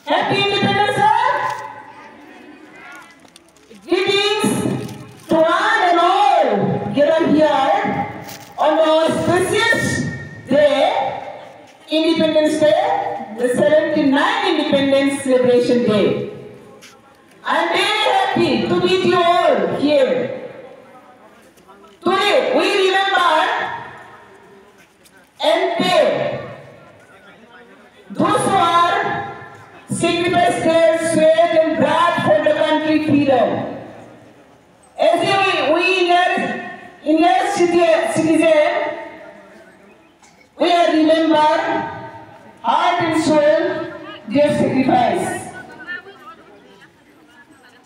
Happy Independence Day! Greetings to one and all gathered here on the auspicious day, Independence Day, the 79th Independence Celebration Day. I am very happy to meet you all here. Today we remember and pay those who are sacrificed their sweat and blood for the country freedom. As we Indian citizen, we are remember heart and soul their sacrifice.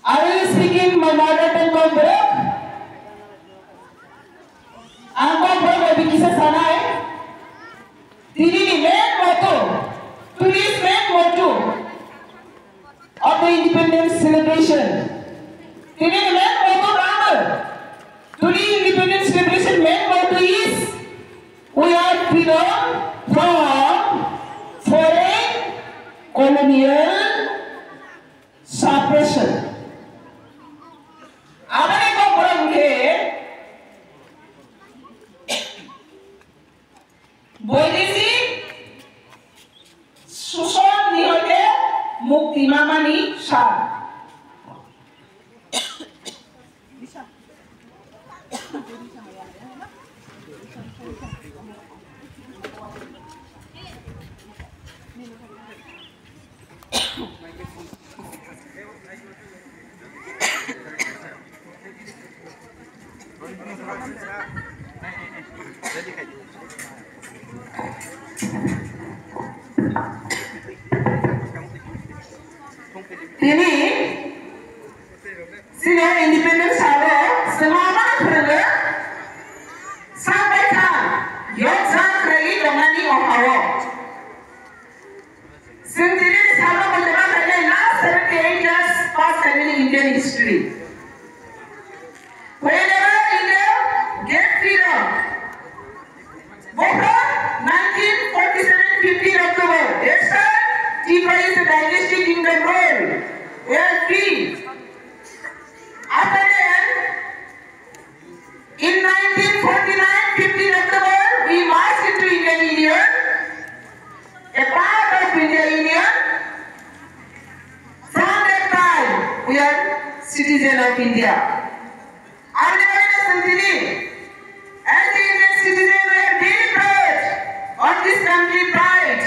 I will speak in my mother tongue Kongbok. Ang Kongbok ay bikisa sanay. Today's main motto of the independence celebration. Today's main motto Today's independence celebration main motto is we are freedom from foreign colonial suppression. Abang ko orang ke বৈদেশিক শোষণ নিহতে মুক্তি মামানি সার Ini sehingga independence ada selama kerana sampai kan yoksa kerana dongani awak. Sendiri sama berdebat kerana last 78 years past kerana Indian history. Whenever India get freedom, before 1947-50 October, that's time Tipa is a dynasty kingdom rule. We are free. After that, in 1949-50 October, we marched into Indian Union, a part of Indian Union. From that time, we are citizen of India. As the Indian citizen, we are very proud of this country pride.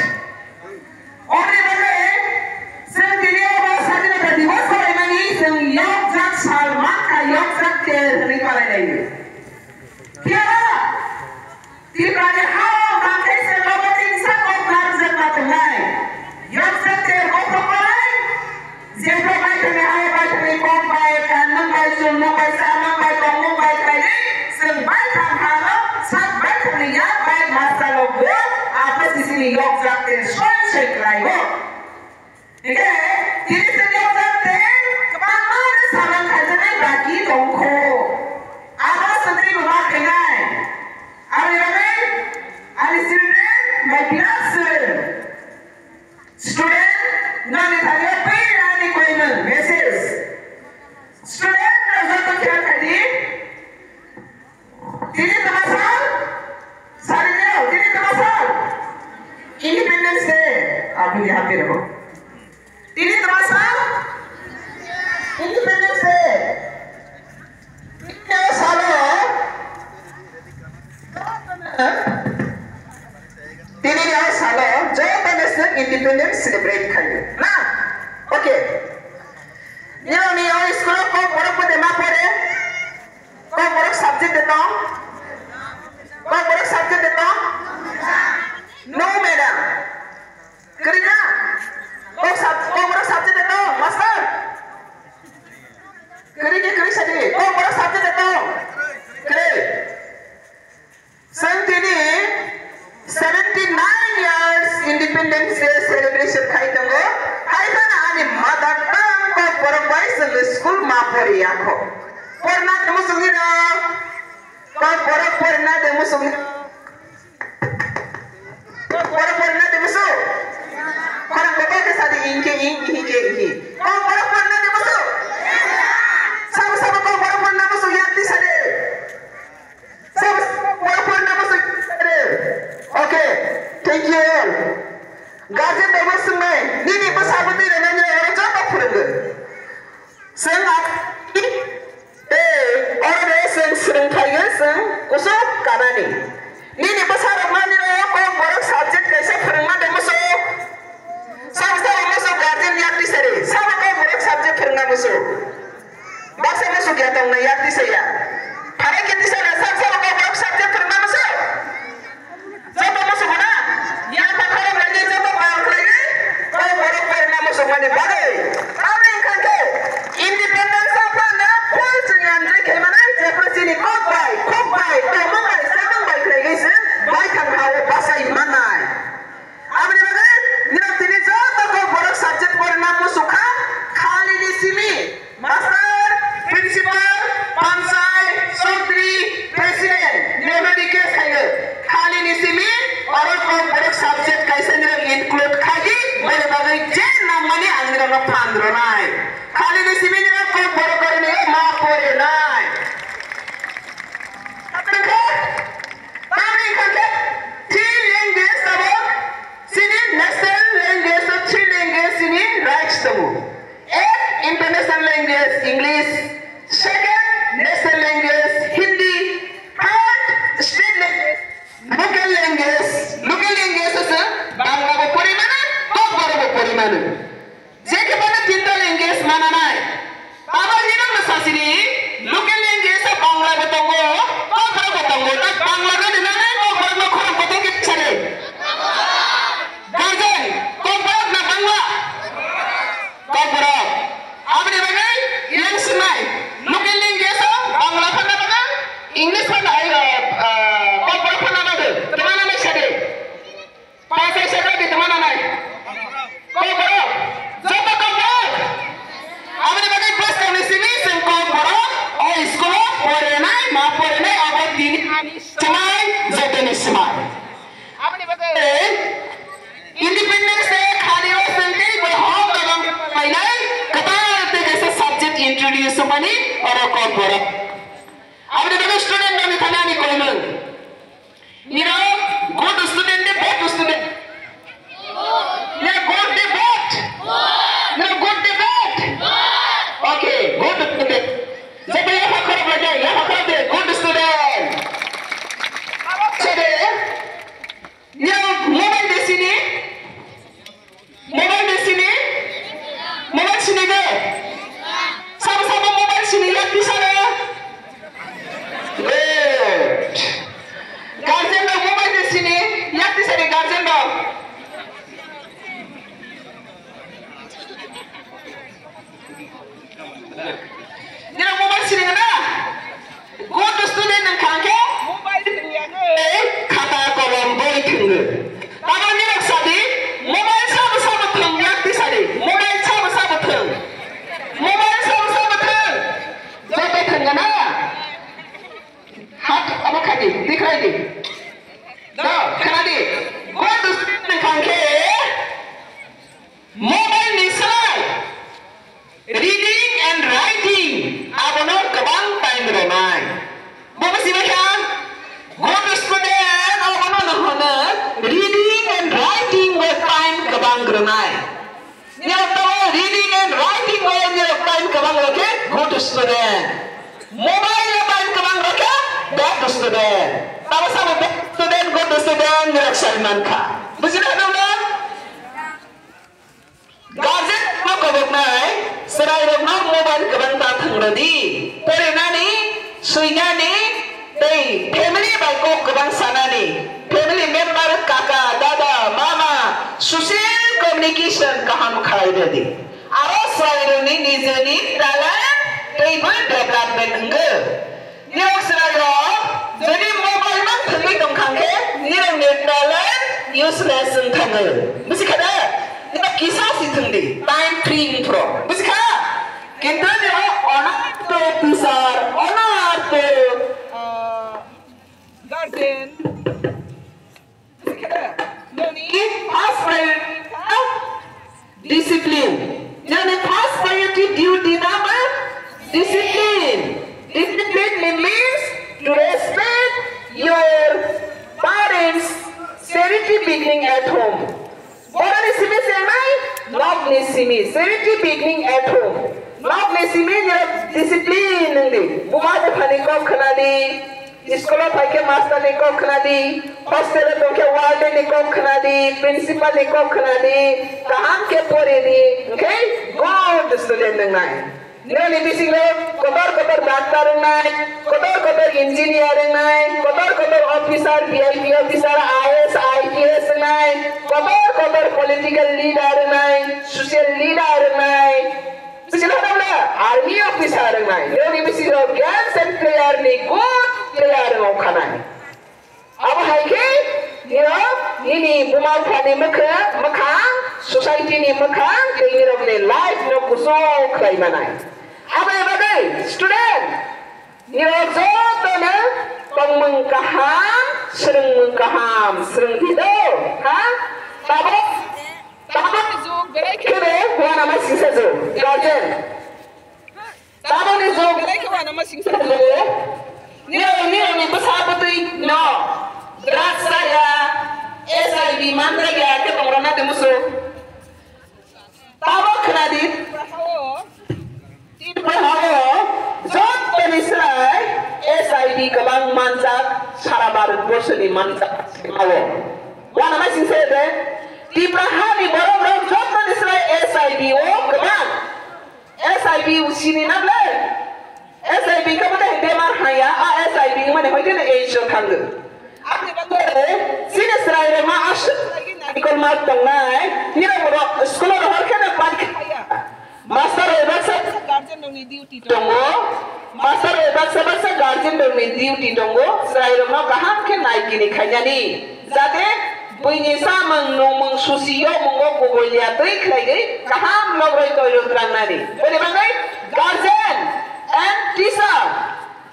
Independence Day, आप भी यहाँ पे रहो। ini terasa Independence Day. Ini salah. Ini yang salah. Jangan Independence celebrate kali. Nah, okay. Ni orang sekolah kau orang pada apa deh? Kau orang subject datang? Kau orang subject datang? No, madam. Kerja. Kau orang subject datang, master. Kerja saja. Kau orang subject datang. Kerja. Santini 79 years Independence Day celebration kai tanggo. Hai kana ani mother tongue ko porobai sang school ma pori ako. Porna demo sungina. Ko porna demo sungina. Ko porna demo su. Orang bapa ke sadi inke ini. Kau borok pernah di musuh? Sama-sama kau borok pernah musuh yang di sana. Sama-sama borok pernah musuh yang di sana. Okay, thank you all. Gajen dah bersemai. Nini bersama ni dan nanya orang jawab pernah. Sengat. Orang yang sering kaya seng kusuk karani. Nini besar mana ni kau borok subjek kaisa pernah dan musuh. Sama-sama musuh gajen yang di sana. Sama kau borok subjek pernah musuh. Bahasa musuh yang tahu na yang di saya. Hari kita di sana sama-sama kau borok subjek pernah musuh. Jawab musuh mana? Yang tak kau lagi jawab orang lagi. Kau borok pernah musuh mana bagai? Kau ni kan ke? Independence apa na? Pun jangan jadi mana? Jadi sini kau baik, kamu baik, sama baik lagi sih. Baik kan kau bahasa mana? Apa ni bagai? Ni tini jawab kau borok subjek pernah musuh kah? Kali di sini, master, principal, pansai, santri, presiden, never dikes kaya. Kali di sini, orang kau borok subjek kaisa ni include kaki, mana bagai jen namanya angin orang pandronai. Kali di sini ni kau borok kau ni maaf boleh nai. Apa kau? Kami kau three language tahu? Sini national language tu three language sini rights tahu. International language English, second national language Hindi, third state language local language tu Bangla bopori mana, Tomboro bopori mana. Jadi mana tinta language mana nai? Apa ni nama sasiri? Local language tu Bangla betongo, Tomboro betongo. Tak Bangla kan di mana? Tomboro nak kurang betongo kita cari. Gajen, Tomboro na Bangla. Tomboro. Apa ni bagai? Yang senai. Local language tu Bangla pun nak bagai, English pun nak. Tomboro pun nak bagai. Kemana nak cari? Pasal cari di mana nak? Tomboro. Jumpa Tomboro. Apa ni bagai? Plus kau ni sini sengkau Tomboro. Oh sekolah boleh naik, maaf boleh naik. Abang ini semai, jadi ni semai. Apa ni bagai? Independence Day hari ini sendiri berhak dalam mainan. Kata itu jasa subject introduce mana orang kau Tomboro. Apa ni bagai? Student kami thana ni kau mana? You know, good student ni bad student. Yeah, good ni bad. No, good ni bad. Okay, good student. Jadi yang hakar belajar, yang hakar deh, good student. Jadi, yang mobile di sini ke? Sama-sama mobile sini lihat di sana. Good. Guardian dong mobile di sini, lihat di sana guardian dong. Jangan mobile sini mana? Good student yang kangke mobile sini kata kolom boy tunggu. Tapi ni nak sadi mobile sama-sama tung lihat di sana. Mobile sama-sama tung. Jadi tengah na. Hat apa kadi? Dikrai di. Dah, kena di. Good student yang kangke mobile ni selai. Reading and writing. Abonor kebang time ramai. Bapak sih macam good student abonor nak reading and writing with time kebang ramai. Ni tahu reading and writing with time kebang lagi good student. Mobile time kebang lagi bad student. Tahu sama bad student good student ni Salman Khan. Mesti nak tahu tak? Gajen nak kebuk naik. Serai rumah mobile kebantan tenggerdi. Perenani, suingani, tei family baiko kebangsana ni. Family member kakak, dada, mama, social communication kaham khai dedi. Aros serai ni nizani dalam table development enggak. Yang serai jadi mobile man tenggi dongkangke, nirang dalam useless tengger. Mesti kada. Kita kisah si tengdi, time free pro. Mesti kada. Kita ni onar tu besar, onar tu garden. Noni, hospital, discipline. Jadi Discipline. Discipline means to respect your parents' charity beginning at home. What is it? Not necessarily. Charity beginning at home. Not necessarily discipline. Bumada panikok kanadi. Sekolah pakai master nikok kanadi. Hostel pakai warden nikok kanadi. Principal nikok kanadi. Kaham ke pore ni. Okay? God student nengai. Nilai bising lo. Kotor doctor nengai. Kotor engineer nengai. Kotor officer, VIP officer, IS, IPS nengai. Kotor political leader nengai. Social leader nengai. Sila army officer nengai. Nilai bising lo. Games and player ni good. Player mau kanai. Apa hai ke? Ini bumau kani makang society ni makang ini ramai life no kusok kai manai. Apa yang bagai student? Ni rojot na pengmengkaham, sereng tidak, ha? Tabak kene wana masih saja, guardian. Tabak ni zo wana masih saja. Ni besar betul, no. Berat saya, SIB mantra ya ke pengrana demusuh. Tabak kena di. Jod penisrai SIB kabang mantra sara Bharat Borsha di mantra mawo. Wana masih saja. Di prahani borong jod penisrai SIB kabang. SIB usini nableh. SIB ka bata demar haya SIB mane hoite na Asia thang apne bata sinesrai ma ash ikol ma tongnai nira mo school ro harkana pan khaya master ebaksa guardian dong ni duty tongo master ebaksa guardian dong ni duty tongo srai ro ma kaham ke nai kini khanyani jate boini samang nomang susiyo mongo gogolia tei khlai kaham logroi toiro trangnani bone bangai guardian and teacher,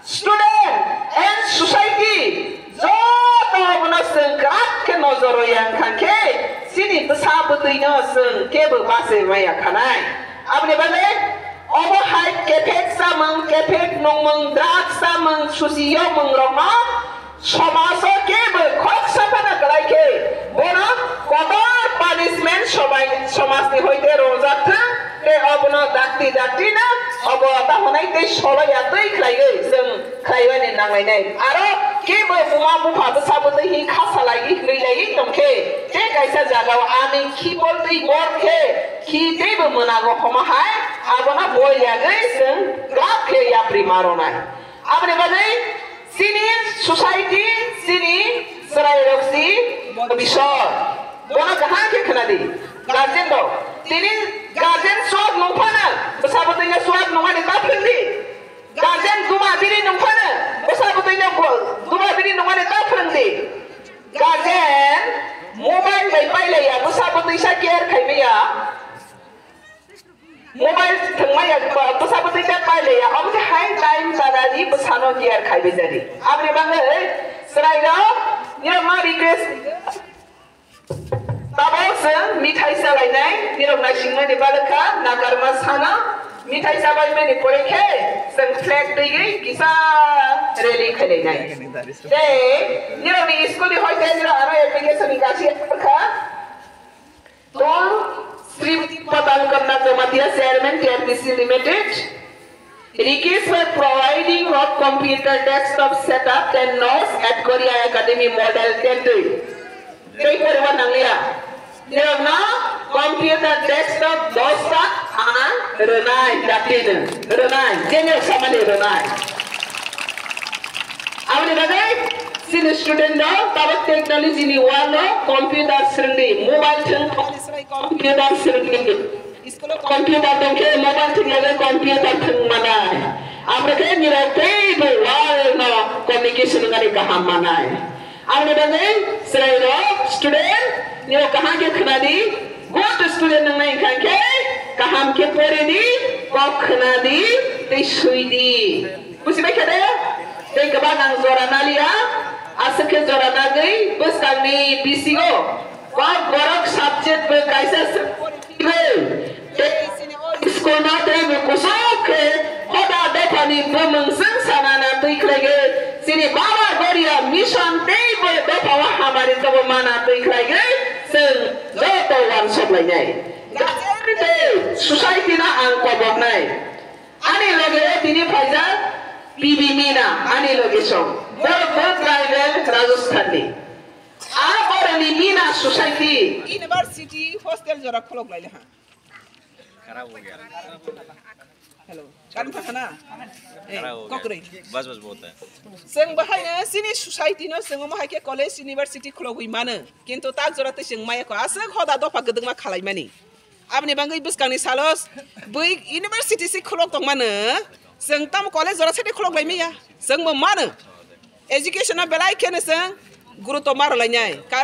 student and society. Jod abuna sengkat ke nozoro yang kanke sini besar betulnya seng ke berbahasa maya kanai. Abne balik, obo hai kepek samang kepek nongmang drak samang susiyo mengroma समासो के खक सपना गलाई के बोना कदर punishment समाज नि होइते रोजात ते अबनो दाक्ति ना अब ता हनाय ते सलो यातै खलायो जों खलायनि नांलायनाय आरो के बुमा बुफा बसाबो दै हि खासालाय लैलाय तमखे ते गायसा जागाव आनि खिबल दै बरखे खि दैबो मोनागो खमाहाय आबना बयागै जों गाखे याप्रि मारनाय आबने बादै sini society sini serai roksi bisor bona kahan ke khnadi guardian do sini guardian swab nongphana besabotnya swab nongani tapindi guardian duma biri nongphana besabotnya duma biri nongani tapindi guardian mobile bai ya besabotnya sakir khaimaya mobile thangmaya besabotnya bai ya amse high time sadadi besano gear khaibe jadi apni bangai serai ro ni ma request tabos mithai salainai ni ro nasingma ni balaka nagarma sana mithai sabai me ni porekhe sang flag dei kisa rally khainai te ni ro ni school ni hoite ni ro aro application ni kasi ka to Srimati Patal Karna Jamatia Chairman TRPC Limited request for providing of computer desktop setup and notes at Korea Academy Model 10. Kay pariwan nang liya. Niragna computer desktop dosa renai datin renai jenel sama ni renai. Awalnya bagay sini student do tabak teknologi ni wano computer serndi mobile thang computer serndi computer dongke mobile thang lagi computer thang mana amre ke nirate be wano communication ngani kaham mana amre bane serai do student niro kahan ke khnadi good student ngai kan ke kaham ke pore di kok khnadi te suidi busi baik ada te kabang zora nalia asake jora nagai bus kami bisigo kau borok subject be kaisa be school na te be kusok hoda de ni pemungseng sanana tui klege sini baba goria mission tei bo do pawa hamari to mana tui klege seng joto wan soblai nai gajete society na ang kobok nai ani loge tini phaja bibi mina ani loge song bor tribal Rajasthan ni a ni mina society university hostel jora kholok laile ha खराब हो गया hello गान थाना ककरै बस बहुत है जों बाहायनो सिनि सोसाइटी नो जों माहायके कलेज इउनिभार्सिटी खलगुइ मानो किन्तु ता जराते जों मायको आसो खदा दफा गदोंमा खालायमानि आबनि बांगै बिसकांनि सालस बै इउनिभार्सिटी सि खलग दं मानो जों ताम कलेज जरा सेति खलग लायमैया जों मानो एजुकेशना बेलाय केनो जों गुरुत्व मारलायनाय